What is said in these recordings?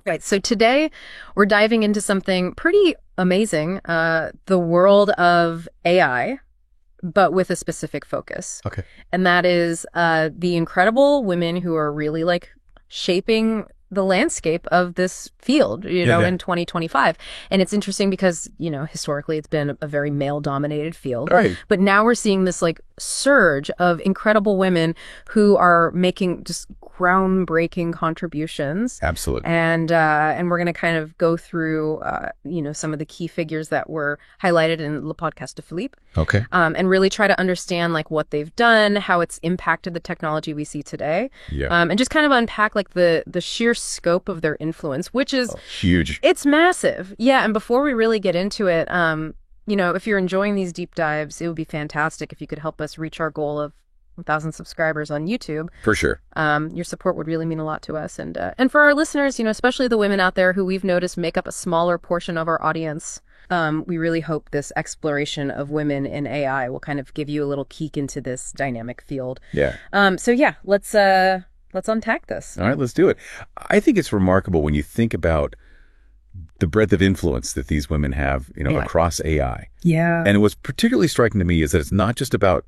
Right. So today we're diving into something pretty amazing, the world of AI, but with a specific focus. Okay. And that is the incredible women who are really like shaping the landscape of this field, in 2025. And it's interesting because, historically it's been a very male dominated field. Right. But now we're seeing this like surge of incredible women who are making just groundbreaking contributions. Absolutely. And we're going to kind of go through, some of the key figures that were highlighted in Le Podcast de Philippe. Okay. And really try to understand like what they've done, how it's impacted the technology we see today. Yeah. And just kind of unpack like the sheer scope of their influence, which is huge. It's massive. Yeah. And before we really get into it, if you're enjoying these deep dives, it would be fantastic if you could help us reach our goal of 1,000 subscribers on YouTube. For sure. Your support would really mean a lot to us. And for our listeners, especially the women out there who we've noticed make up a smaller portion of our audience, we really hope this exploration of women in AI will kind of give you a little peek into this dynamic field. Yeah. Let's unpack this. All right, let's do it. I think it's remarkable when you think about the breadth of influence that these women have, across AI. Yeah. And what's particularly striking to me is that it's not just about,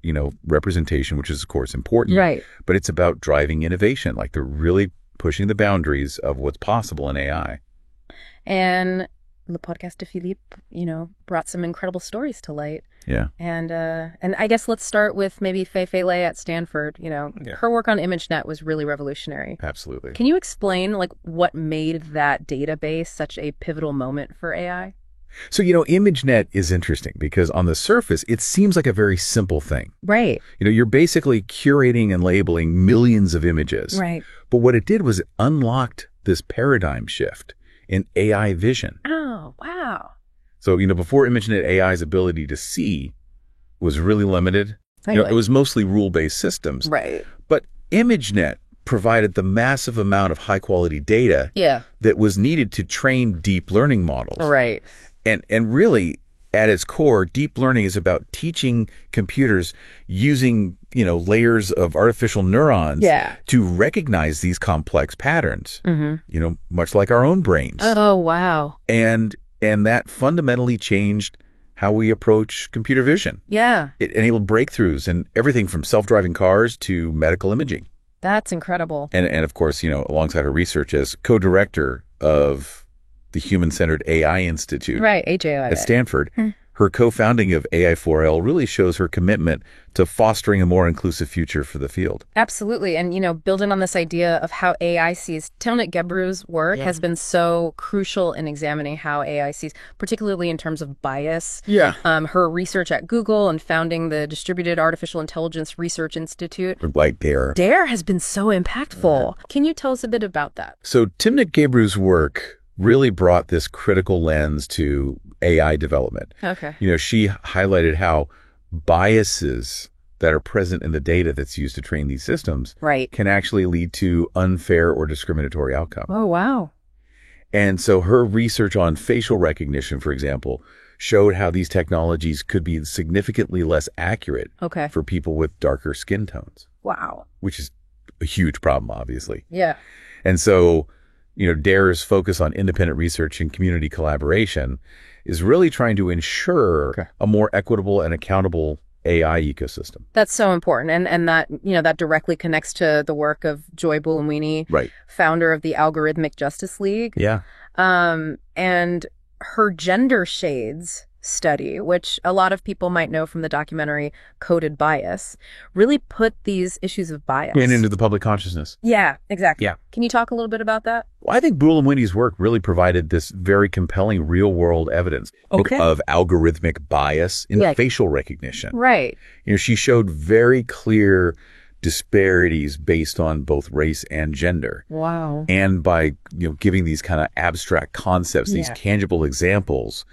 representation, which is of course important, right? But it's about driving innovation. Like they're really pushing the boundaries of what's possible in AI. And Le Podcast de Philippe, brought some incredible stories to light. Yeah. And I guess let's start with maybe Fei-Fei Lei at Stanford. Her work on ImageNet was really revolutionary. Absolutely. Can you explain like what made that database such a pivotal moment for AI? So, ImageNet is interesting because on the surface, it seems like a very simple thing. Right. You're basically curating and labeling millions of images. Right. But what it did was it unlocked this paradigm shift in AI vision. Oh, wow. So, before ImageNet, AI's ability to see was really limited. Totally. It was mostly rule-based systems. Right. But ImageNet provided the massive amount of high-quality data that was needed to train deep learning models. Right. And really, at its core, deep learning is about teaching computers using, layers of artificial neurons to recognize these complex patterns, much like our own brains. Oh, wow. And that fundamentally changed how we approach computer vision. Yeah. It enabled breakthroughs in everything from self-driving cars to medical imaging. That's incredible. And of course, alongside her research as co-director of the Human-Centered AI Institute HAI. at Stanford, her co-founding of AI4L really shows her commitment to fostering a more inclusive future for the field. Absolutely. And, building on this idea of how AI sees, Timnit Gebru's work has been so crucial in examining how AI sees, particularly in terms of bias. Yeah. Her research at Google and founding the Distributed Artificial Intelligence Research Institute. Like DARE. DARE has been so impactful. Can you tell us a bit about that? So Timnit Gebru's work really brought this critical lens to AI development. Okay. She highlighted how biases that are present in the data that's used to train these systems can actually lead to unfair or discriminatory outcomes. Oh, wow. And so her research on facial recognition, for example, showed how these technologies could be significantly less accurate for people with darker skin tones. Wow. Which is a huge problem, obviously. Yeah. And so DARE's focus on independent research and community collaboration is really trying to ensure a more equitable and accountable AI ecosystem. That's so important. And that, that directly connects to the work of Joy Buolamwini, founder of the Algorithmic Justice League. Yeah. And her gender shades study, which a lot of people might know from the documentary Coded Bias, really put these issues of bias into the public consciousness. Yeah, exactly. Yeah. Can you talk a little bit about that? Well, I think Buolamwini's work really provided this very compelling real-world evidence of algorithmic bias in facial recognition. Right. She showed very clear disparities based on both race and gender. Wow. And by giving these kind of abstract concepts, these tangible examples,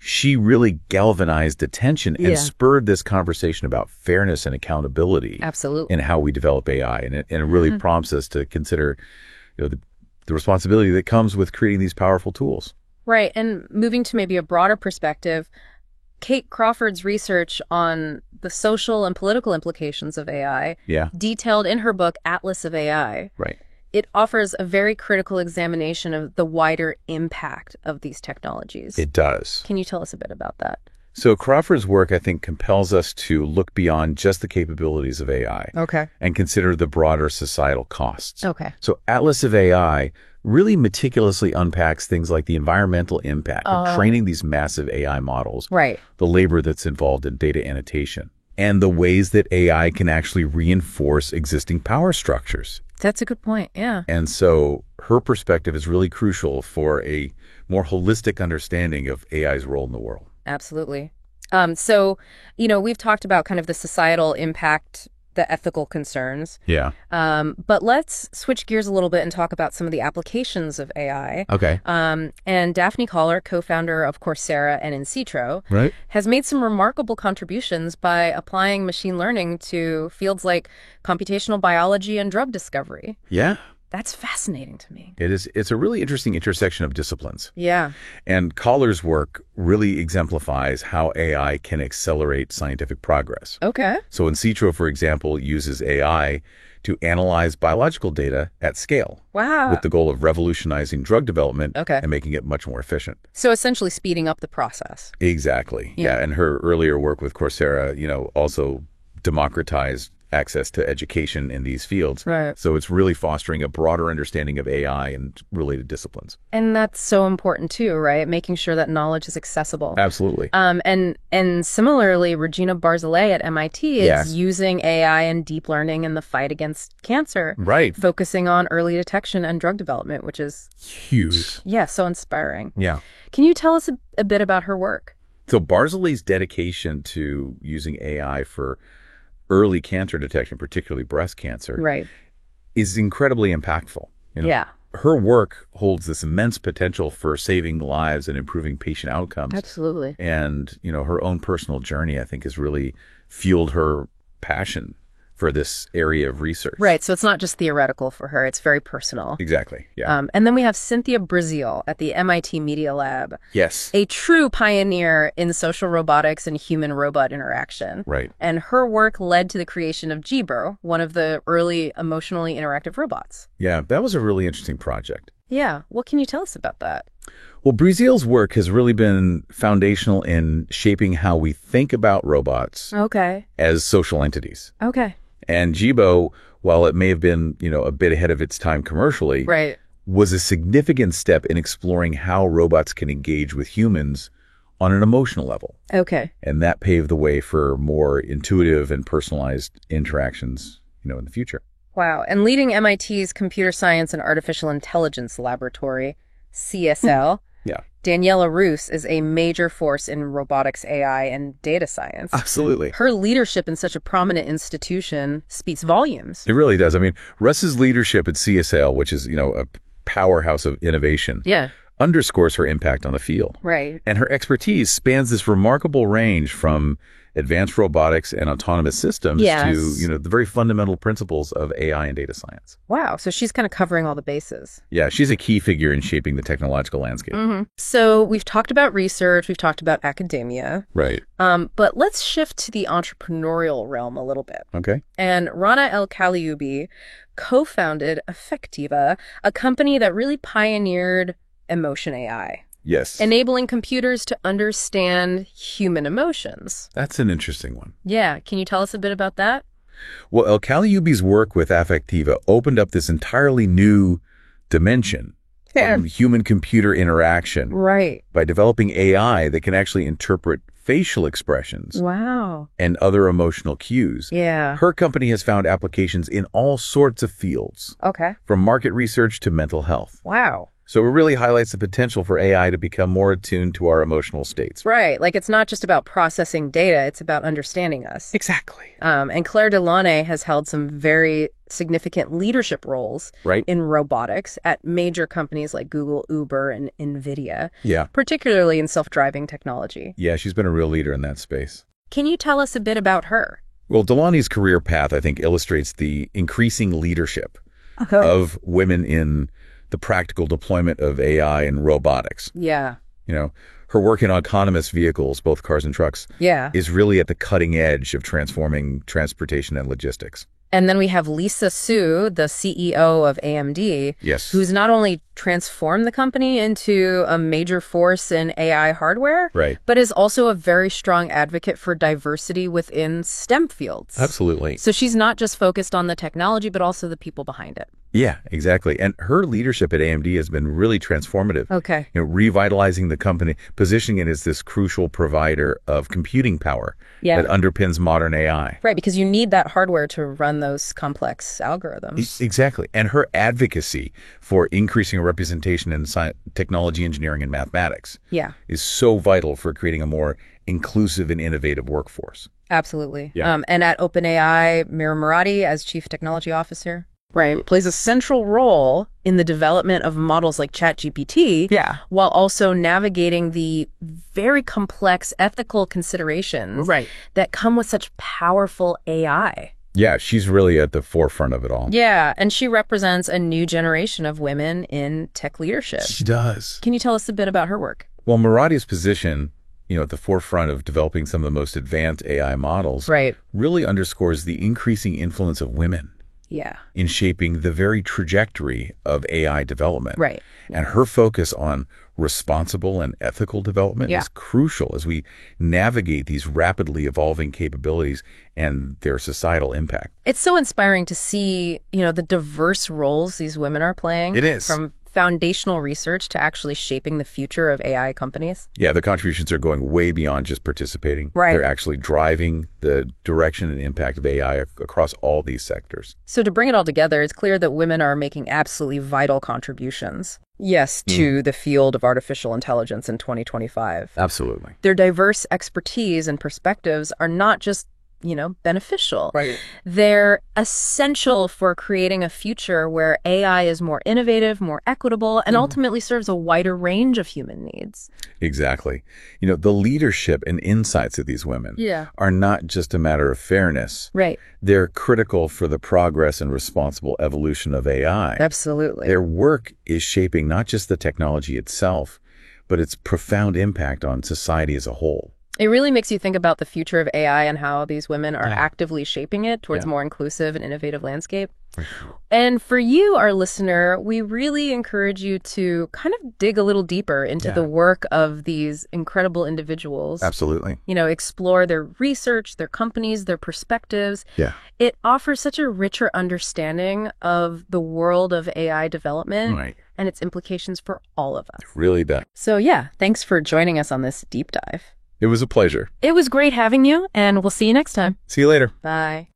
she really galvanized attention and spurred this conversation about fairness and accountability. Absolutely. In how we develop AI. And it really prompts us to consider the responsibility that comes with creating these powerful tools. Right. And moving to maybe a broader perspective, Kate Crawford's research on the social and political implications of AI, detailed in her book, Atlas of AI, it offers a very critical examination of the wider impact of these technologies. It does. Can you tell us a bit about that? So Crawford's work, I think, compels us to look beyond just the capabilities of AI. Okay. And consider the broader societal costs. Okay. So Atlas of AI really meticulously unpacks things like the environmental impact of training these massive AI models, right, the labor that's involved in data annotation, and the ways that AI can actually reinforce existing power structures. That's a good point, yeah. And so her perspective is really crucial for a more holistic understanding of AI's role in the world. Absolutely. So, we've talked about kind of the societal impact, the ethical concerns. Yeah. But let's switch gears a little bit and talk about some of the applications of AI. Okay. And Daphne Koller, co-founder of Coursera and InCitro, right, has made some remarkable contributions by applying machine learning to fields like computational biology and drug discovery. Yeah. That's fascinating to me. It is. It's a really interesting intersection of disciplines. Yeah. And Koller's work really exemplifies how AI can accelerate scientific progress. Okay. So InCitro, for example, uses AI to analyze biological data at scale. Wow. With the goal of revolutionizing drug development and making it much more efficient. So essentially speeding up the process. Exactly. Yeah. And her earlier work with Coursera, also democratized access to education in these fields. Right. So it's really fostering a broader understanding of AI and related disciplines. And that's so important too, right? Making sure that knowledge is accessible. Absolutely. And similarly, Regina Barzilay at MIT is using AI and deep learning in the fight against cancer. Right. Focusing on early detection and drug development, which is huge. Yeah, so inspiring. Yeah. Can you tell us a bit about her work? So Barzilay's dedication to using AI for early cancer detection, particularly breast cancer, right, is incredibly impactful. Yeah. Her work holds this immense potential for saving lives and improving patient outcomes. Absolutely. And, her own personal journey, I think, has really fueled her passion for this area of research. Right. So it's not just theoretical for her. It's very personal. Exactly. Yeah. And then we have Cynthia Breazeal at the MIT Media Lab. Yes. A true pioneer in social robotics and human-robot interaction. Right. And her work led to the creation of Jibo, one of the early emotionally interactive robots. Yeah, that was a really interesting project. Yeah. What can you tell us about that? Well, Breazeal's work has really been foundational in shaping how we think about robots as social entities. Okay. And Jibo, while it may have been, a bit ahead of its time commercially, right, was a significant step in exploring how robots can engage with humans on an emotional level. Okay. And that paved the way for more intuitive and personalized interactions, in the future. Wow. And leading MIT's Computer Science and Artificial Intelligence Laboratory, CSL, Daniela Roos is a major force in robotics, AI, and data science. Absolutely. Her leadership in such a prominent institution speaks volumes. It really does. I mean, Russ's leadership at CSL, which is, a powerhouse of innovation, underscores her impact on the field. Right. And her expertise spans this remarkable range from advanced robotics and autonomous systems to, the very fundamental principles of AI and data science. Wow. So she's kind of covering all the bases. Yeah, she's a key figure in shaping the technological landscape. Mm-hmm. So we've talked about research, we've talked about academia. Right. But let's shift to the entrepreneurial realm a little bit. Okay. And Rana El-Kalioubi co-founded Affectiva, a company that really pioneered emotion AI. Yes. Enabling computers to understand human emotions. That's an interesting one. Yeah. Can you tell us a bit about that? Well, El-Kalioubi's work with Affectiva opened up this entirely new dimension of human-computer interaction. Right. By developing AI that can actually interpret facial expressions. Wow. And other emotional cues. Yeah. Her company has found applications in all sorts of fields. Okay. From market research to mental health. Wow. So it really highlights the potential for AI to become more attuned to our emotional states. Right. Like it's not just about processing data, it's about understanding us. Exactly. And Claire Delaunay has held some very significant leadership roles in robotics at major companies like Google, Uber, and NVIDIA. Yeah. Particularly in self-driving technology. Yeah, she's been a real leader in that space. Can you tell us a bit about her? Well, Delaunay's career path, I think, illustrates the increasing leadership of women in the practical deployment of AI and robotics. Yeah. her work in autonomous vehicles, both cars and trucks, Yeah. is really at the cutting edge of transforming transportation and logistics. And then we have Lisa Su, the CEO of AMD, Yes. who's not only transformed the company into a major force in AI hardware, Right. but is also a very strong advocate for diversity within STEM fields. Absolutely. So she's not just focused on the technology, but also the people behind it. Yeah, exactly. And her leadership at AMD has been really transformative. Okay. Revitalizing the company, positioning it as this crucial provider of computing power that underpins modern AI. Right, because you need that hardware to run those complex algorithms. Exactly. And her advocacy for increasing representation in technology, engineering, and mathematics is so vital for creating a more inclusive and innovative workforce. Absolutely. Yeah. And at OpenAI, Mira Murati, as Chief Technology Officer, plays a central role in the development of models like ChatGPT, while also navigating the very complex ethical considerations that come with such powerful AI. Yeah, she's really at the forefront of it all. Yeah, and she represents a new generation of women in tech leadership. She does. Can you tell us a bit about her work? Well, Murati's position, at the forefront of developing some of the most advanced AI models, really underscores the increasing influence of women in shaping the very trajectory of AI development. And her focus on responsible and ethical development is crucial as we navigate these rapidly evolving capabilities and their societal impact. It's so inspiring to see, the diverse roles these women are playing. It is. From foundational research to actually shaping the future of AI companies. Yeah, the contributions are going way beyond just participating. Right. They're actually driving the direction and impact of AI across all these sectors. So to bring it all together, it's clear that women are making absolutely vital contributions. Yes, to the field of artificial intelligence in 2025. Absolutely. Their diverse expertise and perspectives are not just beneficial. They're essential for creating a future where AI is more innovative, more equitable, and ultimately serves a wider range of human needs. Exactly. The leadership and insights of these women are not just a matter of fairness. They're critical for the progress and responsible evolution of AI. Absolutely. Their work is shaping not just the technology itself, but its profound impact on society as a whole. It really makes you think about the future of AI and how these women are actively shaping it towards a more inclusive and innovative landscape. And for you, our listener, we really encourage you to kind of dig a little deeper into the work of these incredible individuals. Absolutely. Explore their research, their companies, their perspectives. It offers such a richer understanding of the world of AI development and its implications for all of us. It really does. So thanks for joining us on this deep dive. It was a pleasure. It was great having you, and we'll see you next time. See you later. Bye.